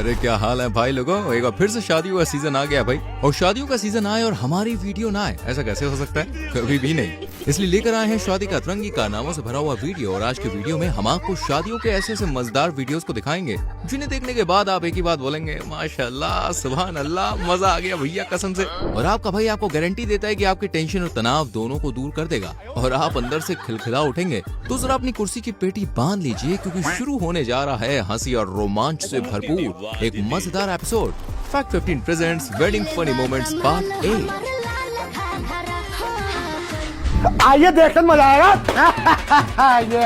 अरे क्या हाल है भाई लोगों, एक बार फिर से शादियों का सीजन आ गया भाई। और शादियों का सीजन आए और हमारी वीडियो ना आए, ऐसा कैसे हो सकता है? कभी भी नहीं। इसलिए लेकर आए हैं शादी का अतरंगी कारनामों से भरा हुआ वीडियो। और आज के वीडियो में हम आपको शादियों के ऐसे ऐसे मजेदार वीडियोस को दिखाएंगे जिन्हें देखने के बाद आप एक ही बात बोलेंगे, माशाल्लाह, सुभान अल्लाह, मजा आ गया भैया कसम से। और आपका भाई आपको गारंटी देता है कि आपकी टेंशन और तनाव दोनों को दूर कर देगा और आप अंदर से खिलखिला उठेंगे। तो जरा अपनी कुर्सी की पेटी बांध लीजिए क्योंकि शुरू होने जा रहा है हंसी और रोमांच से भरपूर एक मजेदार episode. Fact 15 presents wedding funny moments part 8। आइए देखकर मजा आएगा।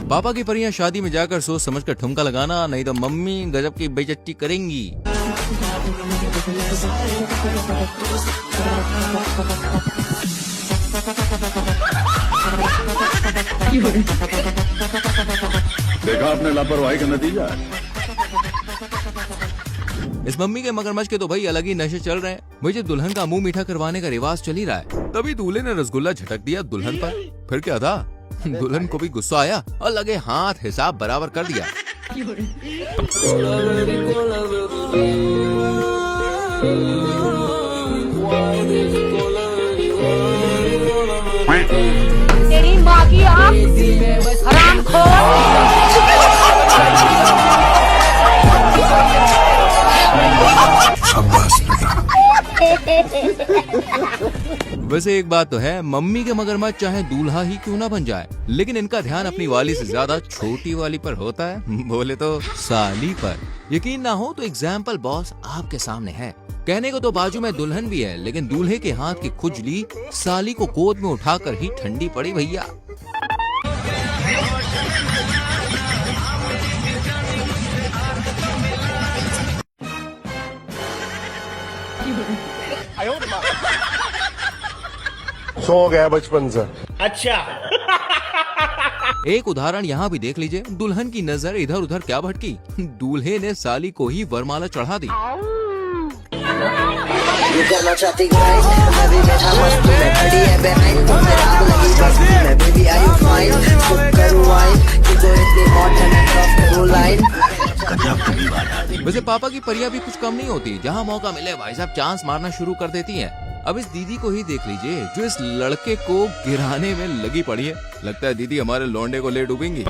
पापा की परियां शादी में जाकर सोच समझकर ठुमका लगाना, नहीं तो मम्मी गजब की बेइज्जती करेंगी। देखा आपने लापरवाही का नतीजा। इस मम्मी के मगरमच्छ के तो भाई अलग ही नशे चल रहे हैं। मुझे दुल्हन का मुंह मीठा करवाने का रिवाज चल ही रहा है। तभी दूल्हे ने रसगुल्ला झटक दिया दुल्हन पर। फिर क्या था, दुल्हन को भी गुस्सा आया और लगे हाथ हिसाब बराबर कर दिया। तेरी माँ की आँख वैसे एक बात तो है, मम्मी के मगरमच्छ चाहे दूल्हा ही क्यों ना बन जाए, लेकिन इनका ध्यान अपनी वाली से ज्यादा छोटी वाली पर होता है, बोले तो साली पर। यकीन ना हो तो एग्जाम्पल बॉस आपके सामने है। कहने को तो बाजू में दुल्हन भी है, लेकिन दूल्हे के हाथ की खुजली साली को गोद में उठाकर ही ठंडी पड़ी भैया। सो गया बचपन से। अच्छा। एक उदाहरण यहाँ भी देख लीजिए। दुल्हन की नजर इधर उधर क्या भटकी, दूल्हे ने साली को ही वरमाला चढ़ा दी। करना चाहती ग्राइंड, मैं भी बैठा मस्ती में, खड़ी है behind, तो फिर आग लगी बस्ती में, baby are you fine, cook करूँ wine, कि तो इतनी hot है मैं cross करूँ line। वैसे पापा की परियां भी कुछ कम नहीं होती, जहाँ मौका मिले भाई साहब चांस मारना शुरू कर देती हैं। अब इस दीदी को ही देख लीजिए जो इस लड़के को गिराने में लगी पड़ी है। लगता है दीदी हमारे लौंडे को ले डूबेंगी।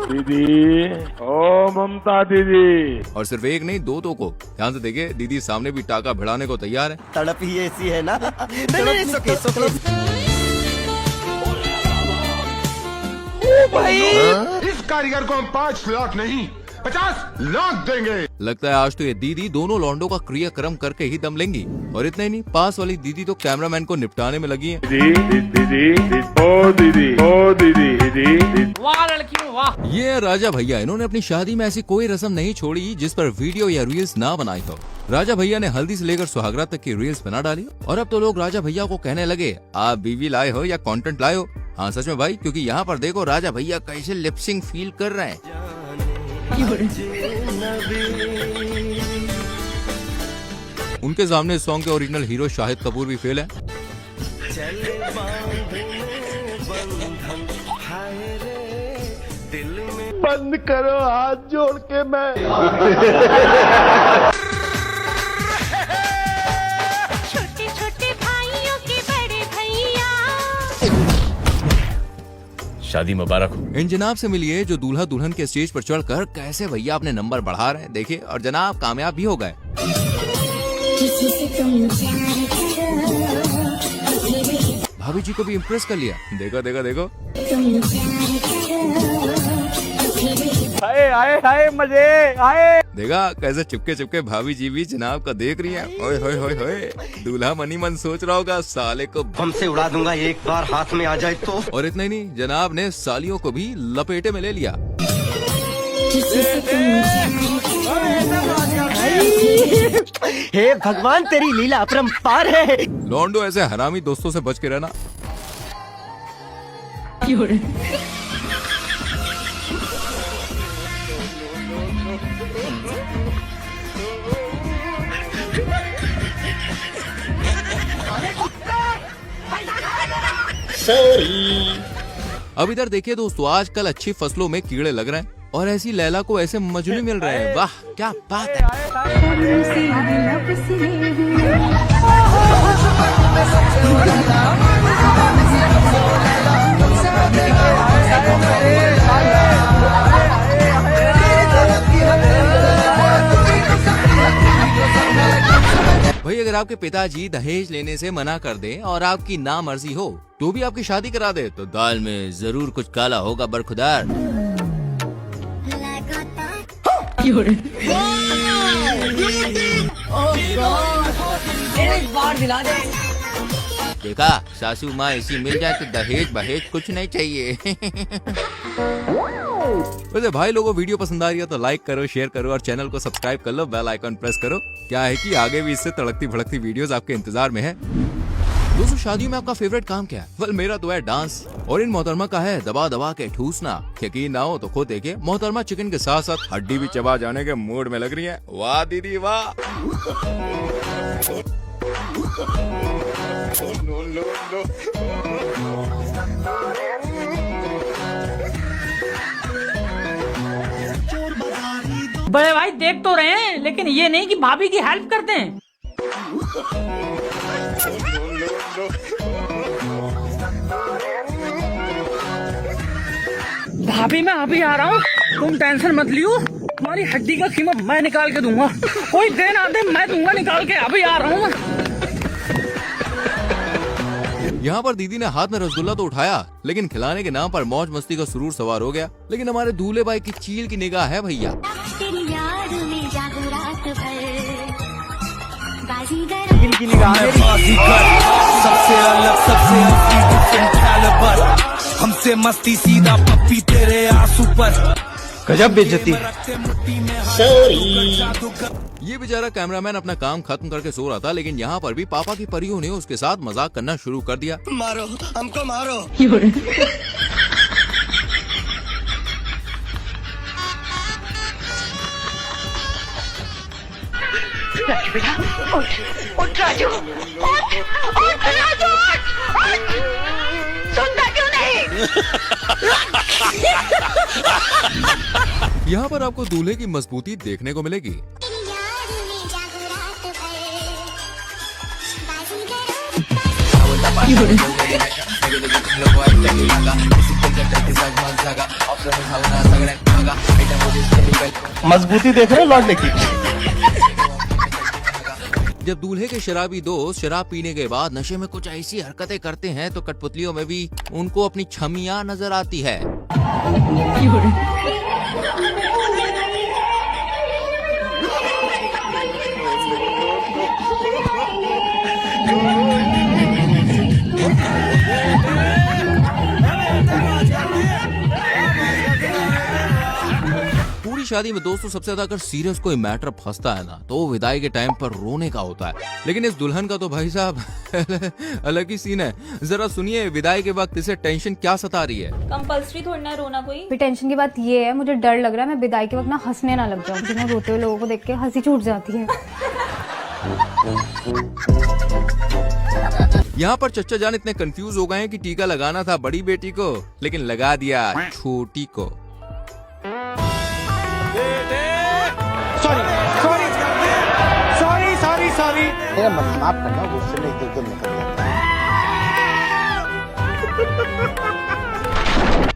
दीदी, ओ ममता दीदी। और सिर्फ एक नहीं, दो को। ध्यान से देखे, दीदी सामने भी टाका भिड़ाने को तैयार है। तड़प ही ऐसी है ना। भाई इस कारीगर को हम 5 लाख नहीं 50 लाख देंगे। लगता है आज तो ये दीदी दोनों लौंडों का क्रियाक्रम करके ही दम लेंगी। और इतना ही नहीं, पास वाली दीदी तो कैमरामैन को निपटाने में लगी है। वाह लड़की वाह। ये राजा भैया, इन्होंने अपनी शादी में ऐसी कोई रस्म नहीं छोड़ी जिस पर वीडियो या रील्स ना बनाई हो। राजा भैया ने हल्दी से लेकर सुहागरात तक की रील्स बना डाली। और अब तो लोग राजा भैया को कहने लगे, आप बीवी लाए हो या कंटेंट लाए हो। हाँ सच में भाई, क्योंकि यहाँ पर देखो राजा भैया कैसे लिपसिंग फील कर रहे हैं। उनके सामने इस सॉन्ग के ओरिजिनल हीरो शाहिद कपूर भी फेल है। बंद करो हाथ जोड़ के मैं। छोटे छोटे भाइयों के बड़े भैया। शादी मुबारक हो। इन जनाब से मिलिए जो दूल्हा दुल्हन के स्टेज पर चढ़कर कैसे भैया अपने नंबर बढ़ा रहे हैं, देखिए। और जनाब कामयाब भी हो गए। भाभी जी को भी इम्प्रेस कर लिया। देखो देखो देखो, आए आए आए मजे आए। देखा कैसे चुपके चुपके भाभी जी भी जनाब का देख रही है। ओए होए होए होए, दूल्हा मनी मन सोच रहा होगा साले को हमसे उड़ा दूंगा एक बार हाथ में आ जाए तो। और इतना ही नहीं, जनाब ने सालियों को भी लपेटे में ले लिया। हे भगवान, तेरी लीला अपरंपार है। लौंडो ऐसे हरामी दोस्तों से बच के रहना। अब इधर देखिए दोस्तों, आजकल अच्छी फसलों में कीड़े लग रहे हैं और ऐसी लैला को ऐसे मजनू मिल रहे हैं। वाह क्या बात है। भाई अगर आपके पिताजी दहेज लेने से मना कर दे और आपकी नामर्जी हो तो भी आपकी शादी करा दे तो दाल में जरूर कुछ काला होगा बरखुदार। देखा, सासू माँ ऐसी मिल जाए तो दहेज बहेज कुछ नहीं चाहिए। वैसे भाई लोगों, वीडियो पसंद आ रही है तो लाइक करो, शेयर करो और चैनल को सब्सक्राइब कर लो, बेल आइकन प्रेस करो। क्या है कि आगे भी इससे तड़कती भड़कती वीडियोस आपके इंतजार में है। दोस्तों, शादियों में आपका फेवरेट काम क्या है? वेल, मेरा तो है डांस और इन मोहतरमा का है दबा दबा के ठूसना। यकीन ना हो तो खुद देखिए, मोहतरमा चिकन के साथ साथ हड्डी भी चबा जाने के मूड में लग रही है। वाह दीदी वाह। बड़े भाई देख तो रहे हैं, लेकिन ये नहीं कि भाभी की हेल्प करते हैं। भाभी मैं अभी आ रहा हूँ, तुम टेंशन मत लियो। तुम्हारी हड्डी का कीमत मैं निकाल के दूंगा, कोई दे ना दे मैं दूंगा निकाल के। अभी आ रहा हूँ मैं। यहाँ पर दीदी ने हाथ में रसगुल्ला तो उठाया, लेकिन खिलाने के नाम पर मौज मस्ती का सुरूर सवार हो गया। लेकिन हमारे दूल्हे भाई की चील की निगाह है भैया। तेरी याद में जागू रात भर, बाजीगर की निगाह सबसे अलग सबसे हमसे मस्ती सीधा पप्पी तेरे आंसू पर गजब बेइज्जती। ये बेचारा कैमरामैन अपना काम खत्म करके सो रहा था, लेकिन यहाँ पर भी पापा की परियों ने उसके साथ मजाक करना शुरू कर दिया। मारो हमको मारो। उठ राजू, उठ राजू, सुनता क्यों नहीं? यहाँ पर आपको दूल्हे की मजबूती देखने को मिलेगी। तेरी याद में जागू रात भर, मजबूती देख रहे हो लौटने की। जब दूल्हे के शराबी दोस्त शराब पीने के बाद नशे में कुछ ऐसी हरकतें करते हैं तो कठपुतलियों में भी उनको अपनी छमियां नजर आती है। पूरी शादी में दोस्तों सबसे ज्यादा अगर सीरियस कोई मैटर फंसता है ना तो वो विदाई के टाइम पर रोने का होता है। लेकिन इस दुल्हन का तो भाई साहब अलग ही सीन है। जरा सुनिए विदाई के वक्त इसे टेंशन क्या सता रही है। कंपल्सरी थोड़ी ना रोना कोई। फिर टेंशन की बात ये है, मुझे डर लग रहा है मैं विदाई के वक्त ना हंसने ना लग जाऊं, मुझे ना रोते हुए लोगों को देख के हंसी छूट जाती है। यहाँ पर चच्चा जान इतने कंफ्यूज हो गए हैं कि टीका लगाना था बड़ी बेटी को, लेकिन लगा दिया छोटी को। सॉरी माफ करना, गुस्से में एकदम निकल गया।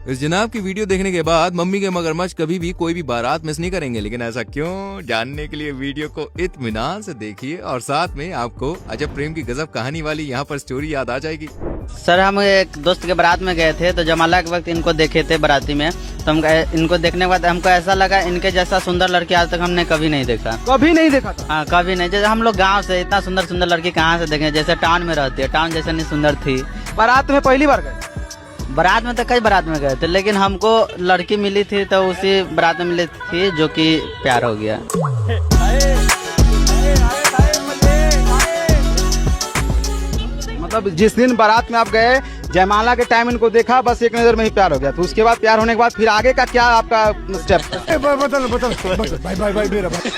इस जनाब की वीडियो देखने के बाद मम्मी के मगरमच्छ कभी भी कोई भी बारात मिस नहीं करेंगे। लेकिन ऐसा क्यों, जानने के लिए वीडियो को इत्मीनान से देखिए और साथ में आपको अजब प्रेम की गजब कहानी वाली यहाँ पर स्टोरी याद आ जाएगी। सर हम एक दोस्त के बारात में गए थे तो जमाला के वक्त इनको देखे थे बाराती में, तो हम इनको देखने के बाद हमको ऐसा लगा इनके जैसा सुंदर लड़की आज तक हमने कभी नहीं देखा। कभी नहीं देखा था? हाँ कभी नहीं। जैसे हम लोग गांव से इतना सुंदर सुंदर लड़की कहाँ से देखें, जैसे टाउन में रहती है, टाउन जैसे नहीं सुंदर थी। बारात में पहली बार गए? बारात में तो कई बारात में गए थे, लेकिन हमको लड़की मिली थी तो उसी बारात में मिली थी जो कि प्यार हो गया। मतलब जिस दिन बारात में आप गए, जयमाला के टाइम इनको देखा, बस एक नजर में ही प्यार हो गया। तो उसके बाद प्यार होने के बाद फिर आगे का क्या आपका स्टेप? बदल भाई मेरा भाई।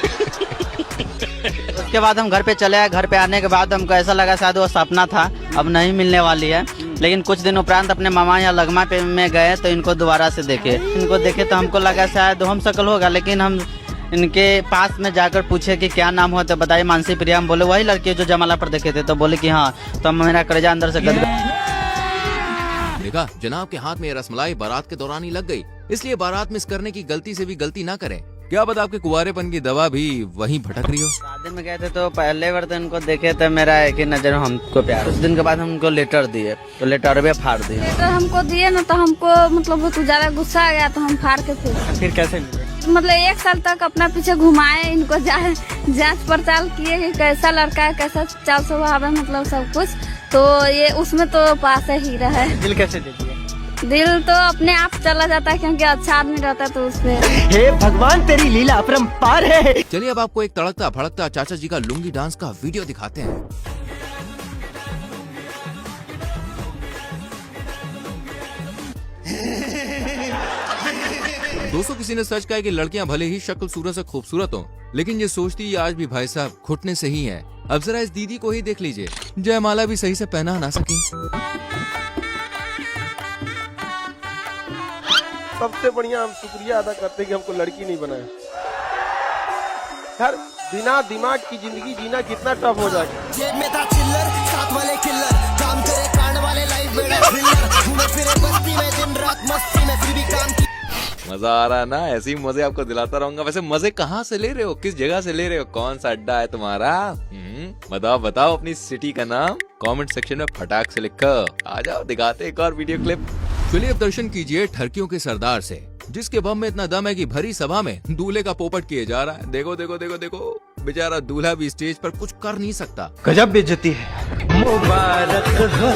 उसके बाद हम घर पे चले आए। घर पे आने के बाद हमको ऐसा लगा शायद वो सपना था, अब नहीं मिलने वाली है। लेकिन कुछ दिन उपरांत अपने मामा यहाँ लगमा पे में गए तो इनको दोबारा से देखे। इनको देखे तो हमको लगा शायद हम शक्ल होगा, लेकिन हम इनके पास में जाकर पूछे कि क्या नाम हो, तो बताइए मानसी प्रिया। हम बोले वही लड़की जो जमाला पर देखे थे, तो बोले कि हाँ। तो मेरा कलेजा अंदर से गद देखा, जनाब के हाथ में ये रसमलाई बारात के दौरान ही लग गई, इसलिए बारात मिस करने की गलती से भी गलती ना करें। क्या पता आपके कुंवारेपन की दवा भी वहीं भटक रही हो। शादी में गए थे तो पहले बार तो इनको देखे थे, मेरा एक ही नजर में हमको प्यार। कुछ दिन के बाद हम उनको लेटर दिए, तो लेटर भी फाड़ दिए। लेटर हमको दिए ना, तो हमको मतलब बहुत ज्यादा गुस्सा आ गया, तो हम फाड़ के फिर कैसे मिले? मतलब 1 साल तक अपना पीछे घुमाए, इनको जांच पड़ताल किए कि कैसा लड़का है, कैसा चाल स्वभाव है, मतलब सब कुछ। तो ये उसमें तो पास ही रहा है। दिल कैसे दे दिए? दिल तो अपने आप चला जाता है, क्योंकि अच्छा आदमी रहता है तो उसपे। हे भगवान तेरी लीला अपरंपार है। चलिए अब आपको एक तड़कता भड़कता चाचा जी का लुंगी डांस का वीडियो दिखाते हैं। दोस्तों, किसी ने सच कहा है कि लड़कियां भले ही शक्ल सूरत से खूबसूरत हों, लेकिन ये सोचती आज भी भाई साहब घुटने से ही है। अब जरा इस दीदी को ही देख लीजिए, जयमाला भी सही से पहना ना सकी। सबसे बढ़िया हम शुक्रिया अदा करते हैं कि हमको लड़की नहीं बनाया। यार बिना दिमाग की जिंदगी जीना कितना टफ हो जाएगा। जेब में था चिल्लर, साथ वाले किल्लर, काम करे कांड वाले, लाइफ बेड़ा थ्रिलर, घूमे फिरे बस्ती में दिन रात मस्ती में, फिर भी काम की। मजा आ रहा है ना? ऐसे ही मजे आपको दिलाता रहूंगा। वैसे मजे कहाँ से ले रहे हो, किस जगह से ले रहे हो, कौन सा अड्डा है तुम्हारा? बताओ अपनी सिटी का नाम कमेंट सेक्शन में फटाक से लिखो। आ जाओ दिखाते एक और वीडियो क्लिप। चलिए अब दर्शन कीजिए ठरकियों के सरदार से, जिसके बम में इतना दम है कि भरी सभा में दूल्हे का पोपट किए जा रहा है। देखो देखो देखो देखो, बेचारा दूल्हा भी स्टेज पर कुछ कर नहीं सकता। गजब बेइज्जती है। मुबारक हो।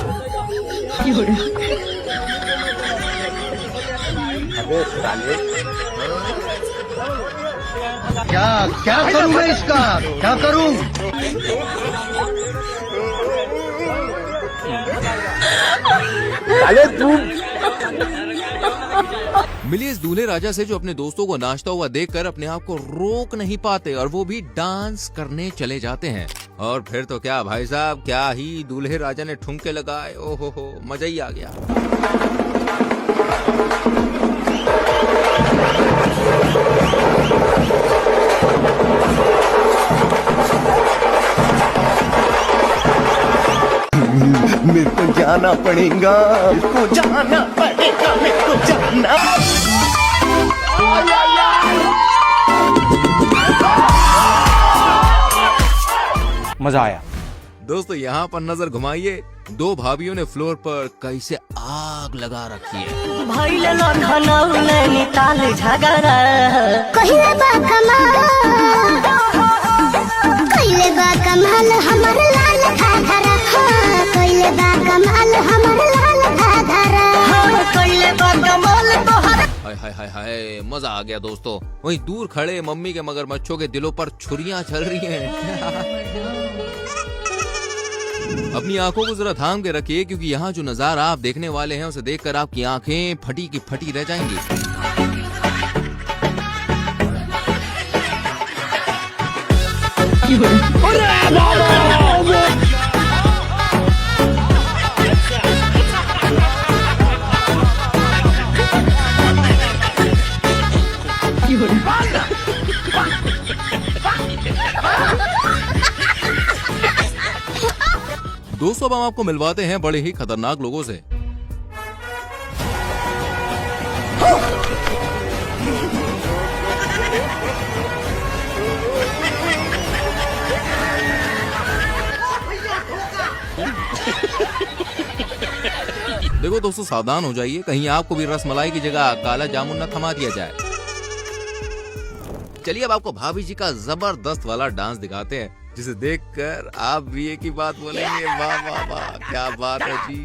क्या करूं मैं इसका, क्या करूं? अरे तू मिली इस दूल्हे राजा से जो अपने दोस्तों को नाचता हुआ देखकर अपने आप को रोक नहीं पाते और वो भी डांस करने चले जाते हैं। और फिर तो क्या भाई साहब, क्या ही दूल्हे राजा ने ठुमके लगाए। ओहो हो, मजा ही आ गया। मेरे को जाना पड़ेगा, मेरे को जाना पड़ेगा, मेरे को जाना। मजा आया। दोस्तों यहाँ पर नजर घुमाइए, 2 भाभियों ने फ्लोर पर कैसे आग लगा रखी है। भाई ले लो धनौले निकाल झगड़ा, कहिले बा कमाल हमर लाल घाघरा, कहिले बा कमाल हमर लाल घाघरा, कहिले बा कमाल तोहर। हाय हाय हाय हाय, मजा आ गया दोस्तों। वहीं दूर खड़े मम्मी के मगरमच्छों के दिलों पर छुरियां चल रही हैं। अपनी आंखों को जरा थाम के रखिए, क्योंकि यहाँ जो नजारा आप देखने वाले हैं उसे देखकर आपकी आंखें फटी की फटी रह जाएंगी। दोस्तों अब हम आपको मिलवाते हैं बड़े ही खतरनाक लोगों से। देखो दोस्तों, सावधान हो जाइए, कहीं आपको भी रसमलाई की जगह काला जामुन न थमा दिया जाए। चलिए अब आपको भाभी जी का जबरदस्त वाला डांस दिखाते हैं, जिसे देखकर आप भी एक ही बात बोलेंगे, वाह वाह वाह, क्या बात है जी।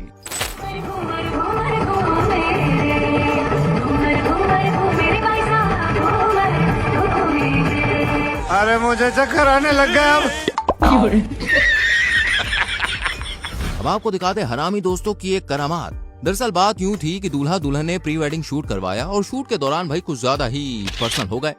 अरे मुझे चक्कर आने लग गया अब आपको दिखाते हैं हरामी दोस्तों की एक करामात। दरअसल बात यूं थी कि दूल्हा दुल्हन ने प्री वेडिंग शूट करवाया और शूट के दौरान भाई कुछ ज्यादा ही पर्सनल हो गए।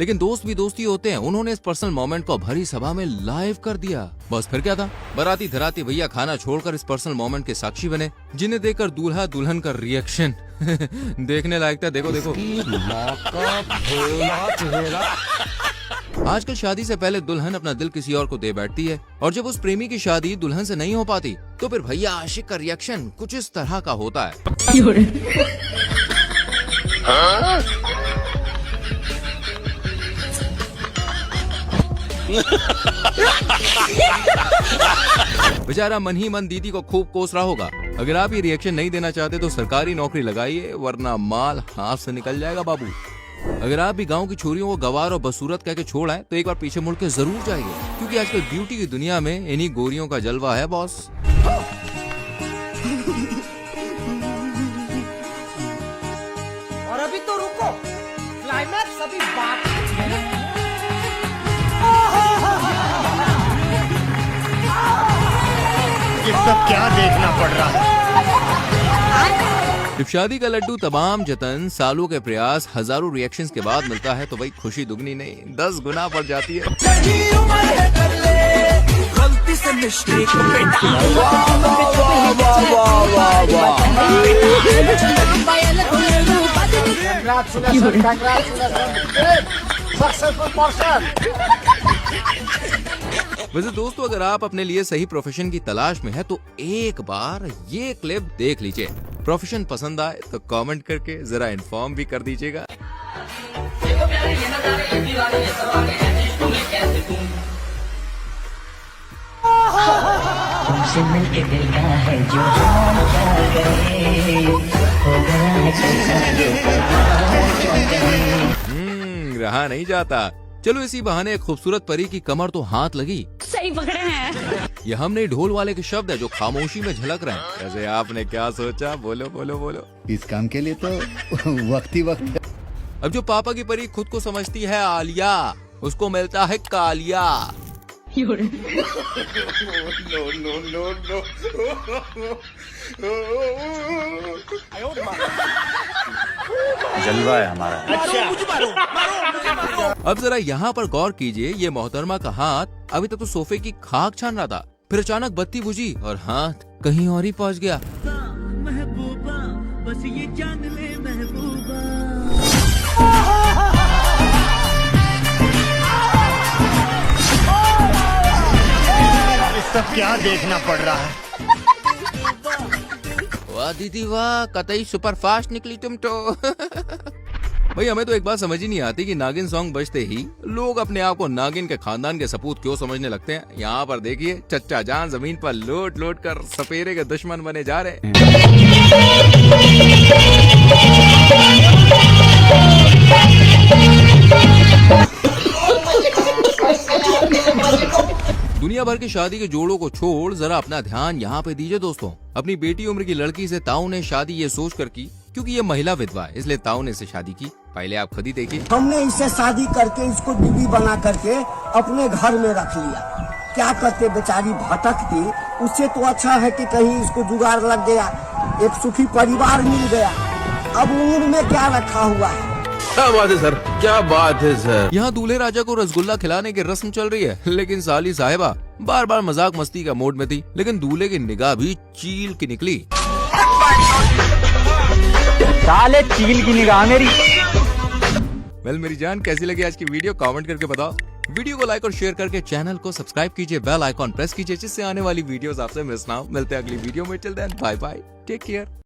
लेकिन दोस्त भी दोस्ती होते हैं, उन्होंने इस पर्सनल मोमेंट को भरी सभा में लाइव कर दिया। बस फिर क्या था, बाराती धराती भैया खाना छोड़कर इस पर्सनल मोमेंट के साक्षी बने, जिन्हें देखकर दूल्हा दुल्हन का रिएक्शन देखने लायक था। देखो देखो आजकल शादी से पहले दुल्हन अपना दिल किसी और को दे बैठती है, और जब उस प्रेमी की शादी दुल्हन से नहीं हो पाती तो फिर भैया आशिक का रिएक्शन कुछ इस तरह का होता है। बेचारा मन ही मन दीदी को खूब कोस रहा होगा। अगर आप ये रिएक्शन नहीं देना चाहते तो सरकारी नौकरी लगाइए, वरना माल हाथ से निकल जाएगा बाबू। अगर आप भी गांव की छोरियों को गवार और बदसूरत कह के छोड़ आए तो एक बार पीछे मुड़ के जरूर जाइए, क्योंकि आजकल ब्यूटी की दुनिया में इन्हीं गोरियों का जलवा है बॉस। और अभी तो रुको, क्लाइमैक्स अभी बाकी है। ये सब क्या देखना पड़ रहा है? जब शादी का लड्डू तमाम जतन, सालों के प्रयास, हजारों रिएक्शंस के बाद मिलता है तो भाई खुशी दुगनी नहीं 10 गुना बढ़ जाती है। गलती से मिस्टेक वैसे दोस्तों, अगर आप अपने लिए सही प्रोफेशन की तलाश में है तो एक बार ये क्लिप देख लीजिए। प्रोफेशन पसंद आए तो कमेंट करके जरा इन्फॉर्म भी कर दीजिएगा। तुमसे मिलके दिल का है जो हम क्या करें, हो गया है रहा नहीं जाता। चलो इसी बहाने एक खूबसूरत परी की कमर तो हाथ लगी। सही पकड़े हैं। ये हमने ढोल वाले के शब्द है जो खामोशी में झलक रहे हैं। वैसे आपने क्या सोचा? बोलो बोलो बोलो। इस काम के लिए तो वक्त ही वक्त है। अब जो पापा की परी खुद को समझती है आलिया, उसको मिलता है कालिया। जलवा है हमारा। अब जरा यहाँ पर गौर कीजिए, ये मोहतरमा का हाथ अभी तक तो सोफे की खाक छान रहा था, फिर अचानक बत्ती बुझी और हाथ कहीं और ही पहुँच गया। महबूबा बस ये जान ले महबूबा। सब क्या देखना पड़ रहा है? वाह दीदी वाह, कतई सुपर फास्ट निकली तुम तो। भाई हमें तो एक बात समझ ही नहीं आती कि नागिन सॉन्ग बजते ही लोग अपने आप को नागिन के खानदान के सपूत क्यों समझने लगते हैं। यहाँ पर देखिए, चच्चा जान जमीन पर लोट लोट कर सपेरे के दुश्मन बने जा रहे हैं। दुनिया भर की शादी के जोड़ों को छोड़ जरा अपना ध्यान यहाँ पे दीजिए दोस्तों। अपनी बेटी उम्र की लड़की से ताऊ ने शादी ये सोच कर की क्योंकि ये महिला विधवा है, इसलिए ताऊ ने इसे शादी की। पहले आप खुद ही देखिए। हमने इससे शादी करके इसको बीवी बना करके अपने घर में रख लिया। क्या करते, बेचारी भटकती, उससे तो अच्छा है कि कहीं इसको जुगाड़ लग गया, एक सुखी परिवार मिल गया। अब उम्र में क्या रखा हुआ है। क्या बात है सर, क्या बात है सर। यहाँ दूल्हे राजा को रसगुल्ला खिलाने की रस्म चल रही है, लेकिन साली साहिबा बार बार मजाक मस्ती का मूड में थी, लेकिन दूल्हे की निगाह भी चील की निकली। साले चील की निगाह मेरी। वेल मेरी जान, कैसी लगी आज की वीडियो कमेंट करके बताओ। वीडियो को लाइक और शेयर करके चैनल को सब्सक्राइब कीजिए, बेल आइकॉन प्रेस कीजिए, जिससे आने वाली वीडियोस आपसे मिस ना हो। मिलते हैं अगली वीडियो में। Till then bye bye, take care.